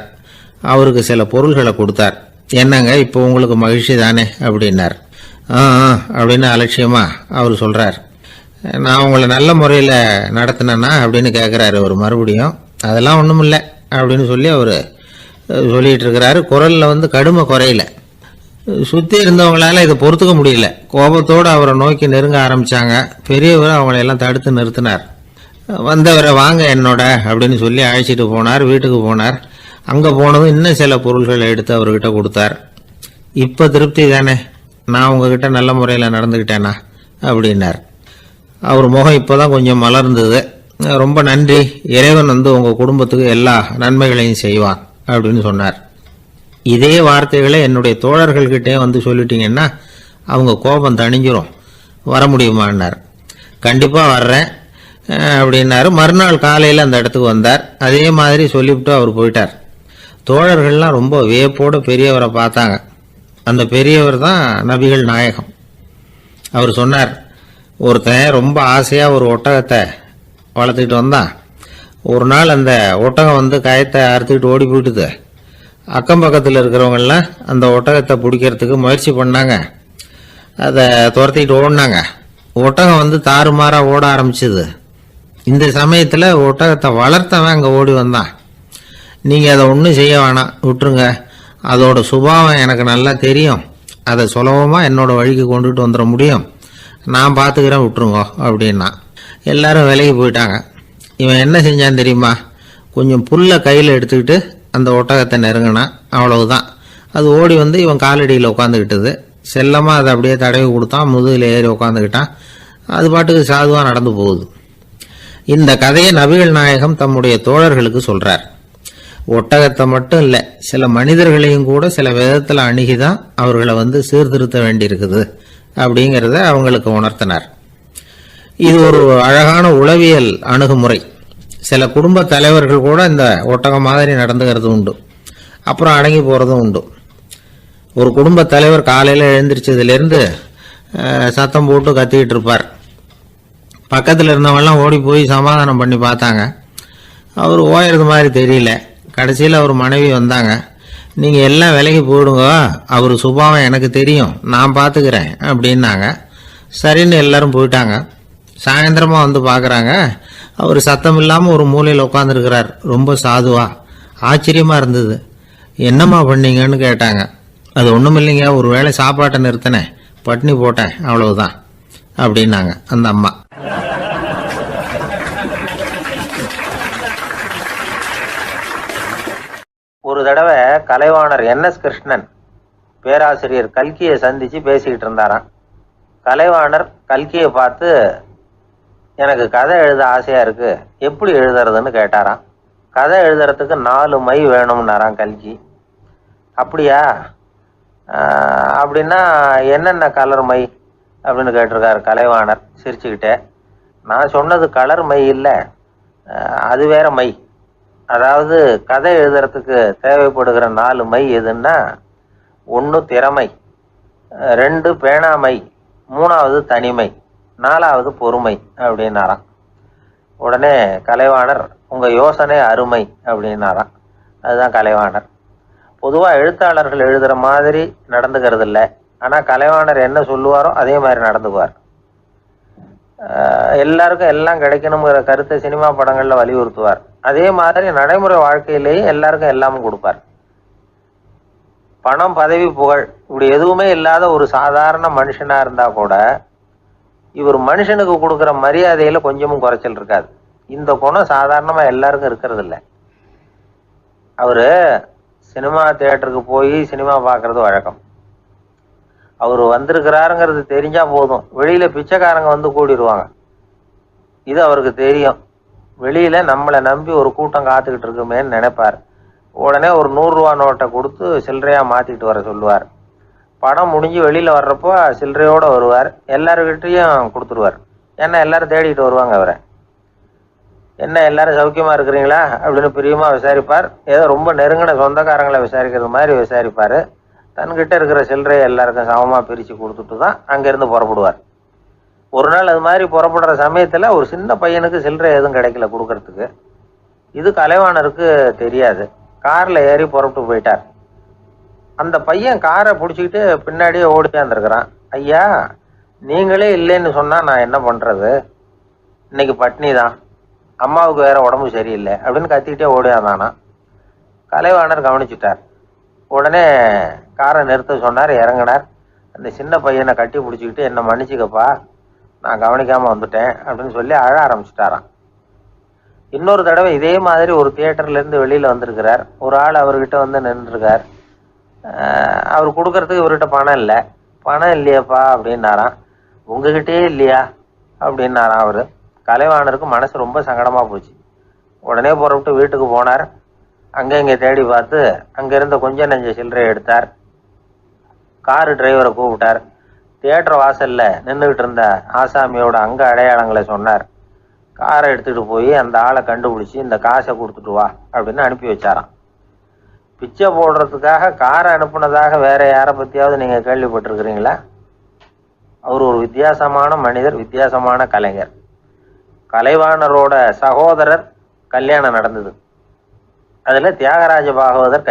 அவருக்கு சில பொருள்களை கொடுத்தார். என்னங்க இப்போ உங்களுக்கு மகிழ்ச்சி தானே அப்படின்னார். அப்படின்னு அலட்சியமா அவர் சொல்றார். நான் உங்களை நல்ல முறையில் நடத்தினேன்னா அப்படின்னு கேட்குறாரு அவர் மறுபடியும். அதெல்லாம் ஒன்றும் இல்லை அப்படின்னு சொல்லி அவர் சொல்லிட்டு இருக்கிறாரு. குரலில் கடுமை குறையில. சுற்றி இருந்தவங்களால இதை பொறுத்துக்க முடியல. கோபத்தோடு அவரை நோக்கி நெருங்க ஆரம்பிச்சாங்க. பெரியவர் அவங்களையெல்லாம் தடுத்து நிறுத்தினார். வந்தவரை வாங்க என்னோட அப்படின்னு சொல்லி அழைச்சிட்டு போனார். வீட்டுக்கு போனார். அங்கே போனதும் இன்னும் சில பொருள்களை எடுத்து அவர்கிட்ட கொடுத்தார். இப்போ திருப்தி தானே, நான் உங்ககிட்ட நல்ல முறையில் நடந்துக்கிட்டேனா அப்படின்னார். அவர் முகம் இப்போதான் கொஞ்சம் மலர்ந்தது. ரொம்ப நன்றி, இறைவன் உங்கள் குடும்பத்துக்கு எல்லா நன்மைகளையும் செய்வான் அப்படின்னு சொன்னார். இதே வார்த்தைகளை என்னுடைய தோழர்கள்கிட்டே சொல்லிட்டீங்கன்னா அவங்க கோபம் தணிஞ்சிரும், வர முடியுமான்னார். கண்டிப்பாக வர்றேன் அப்படின்னாரு. மறுநாள் காலையில் அந்த இடத்துக்கு வந்தார். அதே மாதிரி சொல்லிவிட்டு அவர் போயிட்டார். தோழர்கள்லாம் ரொம்ப வியப்போடு பெரியவரை பார்த்தாங்க. அந்த பெரியவர் தான் நபிகள் நாயகம். அவர் சொன்னார், ஒருத்தன் ரொம்ப ஆசையாக ஒரு ஒட்டகத்தை வளர்த்துக்கிட்டு வந்தான். ஒரு நாள் அந்த ஒட்டகம் கயத்தை அறுத்துக்கிட்டு ஓடி போயிட்டுது. அக்கம் பக்கத்தில் இருக்கிறவங்கெல்லாம் அந்த ஒட்டகத்தை பிடிக்கிறதுக்கு முயற்சி பண்ணாங்க. அதை துரத்திக்கிட்டு ஓடினாங்க. ஒட்டகம் தாறுமாறாக ஓட ஆரம்பிச்சுது. இந்த சமயத்தில் ஒட்டகத்தை வளர்த்தவன் அங்கே ஓடி வந்தான். நீங்கள் அதை ஒன்றும் செய்ய வேணாம், விட்டுருங்க, அதோட சுபாவம் எனக்கு நல்லா தெரியும், அதை சுலபமாக என்னோட வழிக்கு கொண்டுட்டு வந்துட முடியும், நான் பார்த்துக்கிறேன், விட்டுருங்க அப்படின்னா. எல்லாரும் விலகி போயிட்டாங்க. இவன் என்ன செஞ்சான் தெரியுமா? கொஞ்சம் புல்லை கையில் எடுத்துக்கிட்டு அந்த ஒட்டகத்தை நெருங்கினான். அவ்வளவுதான். அது ஓடி இவன் காலடியில் உட்காந்துக்கிட்டது. செல்லமாக அதை அப்படியே தடவி கொடுத்தான். முதுகில் ஏறி உட்காந்துக்கிட்டான். அது பாட்டுக்கு சாதுவாக நடந்து போகுது. இந்த கதையை நபிகள் நாயகம் தம்முடைய தோழர்களுக்கு சொல்றார். ஒட்டகத்தை மட்டும் இல்லை, சில மனிதர்களையும் கூட சில விதத்தில் அணுகிதான் அவர்களை சீர்திருத்த வேண்டியிருக்குது அப்படிங்கிறத அவங்களுக்கு உணர்த்தினார். இது ஒரு அழகான உளவியல் அணுகுமுறை. சில குடும்ப தலைவர்கள் கூட இந்த ஒட்டகம் மாதிரி நடந்துகிறது உண்டு, அப்புறம் அடங்கி போகிறதும் உண்டு. ஒரு குடும்ப தலைவர் காலையில் எழுந்திரிச்சதுலேருந்து சத்தம் போட்டு கத்திக்கிட்டு இருப்பார். பக்கத்தில் இருந்தவங்கெல்லாம் ஓடி போய் சமாதானம் பண்ணி பார்த்தாங்க. அவர் ஓயறது மாதிரி தெரியல. கடைசியில் அவர் மனைவி வந்தாங்க. நீங்கள் எல்லாம் விலைக்கு போடுங்க, அவர் சுபாவம் எனக்கு தெரியும், நான் பார்த்துக்கிறேன் அப்படின்னாங்க. சரின்னு எல்லாரும் போயிட்டாங்க. சாயந்தரமாக வந்து பார்க்குறாங்க, அவர் சத்தம் இல்லாமல் ஒரு மூலையில் உட்காந்துருக்கிறார், ரொம்ப சாதுவா. ஆச்சரியமாக இருந்தது. என்னம்மா பண்ணீங்கன்னு கேட்டாங்க. அது ஒன்றும் இல்லைங்க, ஒரு வேளை சாப்பாட்டை நிறுத்தினேன், பட்னி போட்டேன், அவ்வளவுதான் அப்படின்னாங்க அந்த அம்மா. ஒரு தடவை கலைவாணர் NS கிருஷ்ணன் பேராசிரியர் கல்கியை சந்திச்சு பேசிக்கிட்டு இருந்தாராம். கலைவாணர் கல்கியை பார்த்து, எனக்கு கதை எழுத ஆசையா இருக்கு, எப்படி எழுதுறதுன்னு கேட்டாராம். கதை எழுதுறதுக்கு 4 மை வேணும்னாராம் கல்கி. அப்படியா, அப்படின்னா என்னென்ன கலர் மை அப்படின்னு கேட்டிருக்காரு கலைவாணர் சிரிச்சுக்கிட்டே. நான் சொன்னது கலர் மை இல்லை, அது வேற மை. அதாவது கதை எழுதுறதுக்கு தேவைப்படுகிற 4 மை எதுன்னா, 1 திறமை, 2 பேணாமை, 3வது தனிமை, 4வது பொறுமை அப்படின்னாராம். உடனே கலைவாணர், உங்க யோசனை அருமை அப்படின்னாராம். அதுதான் கலைவாணர். பொதுவாக எழுத்தாளர்கள் எழுதுகிற மாதிரி நடந்துக்கிறது இல்லை. ஆனால் கலைவாணர் என்ன சொல்லுவாரோ அதே மாதிரி நடந்துக்குவார். எல்லாருக்கும் எல்லாம் கிடைக்கணுங்கிற கருத்தை சினிமா படங்களில் வலியுறுத்துவார். அதே மாதிரி நடைமுறை வாழ்க்கையிலேயே எல்லாருக்கும் எல்லாமும் கொடுப்பார். பணம், பதவி, புகழ் இப்படி எதுவுமே இல்லாத ஒரு சாதாரண மனுஷனா இருந்தா கூட இவர் மனுஷனுக்கு கொடுக்குற மரியாதையில கொஞ்சமும் குறைச்சல் இருக்காது. இந்த குணம் சாதாரணமா எல்லாருக்கும் இருக்கிறது இல்லை. அவரு சினிமா தியேட்டருக்கு போய் சினிமா பார்க்கறது வழக்கம். அவர் வந்திருக்கிறாருங்கிறது தெரிஞ்சா போதும், வெளியில பிச்சைக்காரங்க வந்து கூடிடுவாங்க. இது அவருக்கு தெரியும். வெளியில நம்மளை நம்பி ஒரு கூட்டம் காத்துக்கிட்டு இருக்குமேன்னு நினைப்பார். உடனே ஒரு 100 ரூபா நோட்டை கொடுத்து சில்லறையா மாத்திட்டு வர சொல்லுவார். படம் முடிஞ்சு வெளியில வர்றப்போ சில்லறையோட வருவார். எல்லாருக்கிட்டையும் கொடுத்துருவார். ஏன்னா எல்லாரும் தேடிட்டு வருவாங்க அவரை. என்ன எல்லாரும் சௌக்கியமா இருக்கிறீங்களா அப்படின்னு பிரியமா விசாரிப்பார். ஏதோ ரொம்ப நெருங்கின சொந்தக்காரங்களை விசாரிக்கிறது மாதிரி விசாரிப்பாரு. தன்கிட்ட இருக்கிற சில்லறையை எல்லாருக்கும் சமமா பிரிச்சு கொடுத்துட்டு தான் அங்கிருந்து புறப்படுவார். ஒரு நாள் அது மாதிரி புறப்படுற சமயத்துல ஒரு சின்ன பையனுக்கு சில்லறை எதுவும் கிடைக்கல கொடுக்கறதுக்கு. இது கலைவாணருக்கு தெரியாது. கார்ல ஏறி புறப்பட்டு போயிட்டார். அந்த பையன் காரை பிடிச்சிக்கிட்டு பின்னாடியே ஓடியாந்துருக்கிறான். ஐயா, நீங்களே இல்லைன்னு சொன்னா நான் என்ன பண்றது, இன்னைக்கு பட்னி தான், அம்மாவுக்கு வேற உடம்பு சரியில்லை அப்படின்னு கத்திக்கிட்டே ஓடியாந்தானா. கலைவாணர் கவனிச்சுட்டார். உடனே காரை நிறுத்த சொன்னார். இறங்கினார். அந்த சின்ன பையனை கட்டி பிடிச்சிக்கிட்டு, என்னை மன்னிச்சுக்கப்பா, நான் கவனிக்காம வந்துட்டேன் அப்படின்னு சொல்லி அழ ஆரம்பிச்சுட்டாராம். இன்னொரு தடவை இதே மாதிரி ஒரு தியேட்டர்ல இருந்து வெளியில வந்திருக்கிறார். ஒரு ஆள் அவர்கிட்ட வந்து நின்றுருக்கார். அவர் கொடுக்கறதுக்கு இவர்கிட்ட பணம் இல்லை. பணம் இல்லையாப்பா அப்படின்னாராம். உங்ககிட்டயே இல்லையா அப்படின்னாராம் அவரு. கலைவாணருக்கு மனசு ரொம்ப சங்கடமா போச்சு. உடனே புறப்பட்டு வீட்டுக்கு போனார். அங்க இங்க தேடி பார்த்து அங்க இருந்த கொஞ்சம் நெஞ்ச சில்லறையை எடுத்தார். காரு டிரைவரை கூப்பிட்டார். தியேட்டர் வாசல்ல நின்றுகிட்டு இருந்த ஆசாமியோட அங்க அடையாளங்களை சொன்னார். காரை எடுத்துட்டு போய் அந்த ஆளை கண்டுபிடிச்சி இந்த காசை கொடுத்துட்டு வா அப்படின்னு அனுப்பி வச்சாராம். பிச்சை போடுறதுக்காக காரை அனுப்புனதாக வேற யாரை பத்தியாவது நீங்க கேள்விப்பட்டிருக்கிறீங்களா? அவர் ஒரு வித்தியாசமான மனிதர், வித்தியாசமான கலைஞர். கலைவாணரோட சகோதரர் கல்யாணம் நடந்தது. அதுல தியாகராஜ பாகவதர்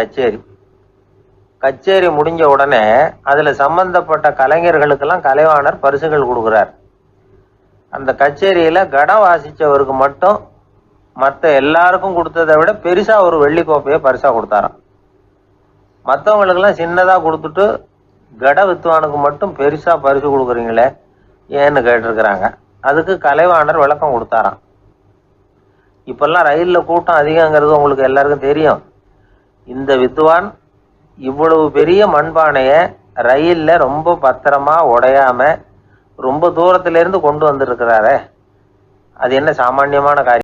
கச்சேரி முடிஞ்ச உடனே அதுல சம்பந்தப்பட்ட கலைஞர்களுக்கெல்லாம் கலைவாணர் பரிசுகள் கொடுக்குறார். அந்த கச்சேரியில கடம் வாசிச்சவருக்கு மட்டும் மற்ற எல்லாருக்கும் கொடுத்ததை விட பெருசா ஒரு வெள்ளி கோப்பையை பரிசா கொடுத்தாராம். மற்றவங்களுக்கெல்லாம் சின்னதா கொடுத்துட்டு கட வித்துவானுக்கு மட்டும் பெருசா பரிசு கொடுக்குறீங்களே ஏன்னு கேட்டிருக்கிறாங்க. அதுக்கு கலைவாணர் விளக்கம் கொடுத்தாராம். இப்பெல்லாம் ரயில்ல கூட்டம் அதிகங்கிறது உங்களுக்கு எல்லாருக்கும் தெரியும். இந்த வித்துவான் இவ்வளவு பெரிய மண்பானைய ரயில்ல ரொம்ப பத்திரமா உடையாம ரொம்ப தூரத்துல இருந்து கொண்டு வந்திருக்கிறாரே, அது என்ன சாமான்யமான காரியம்?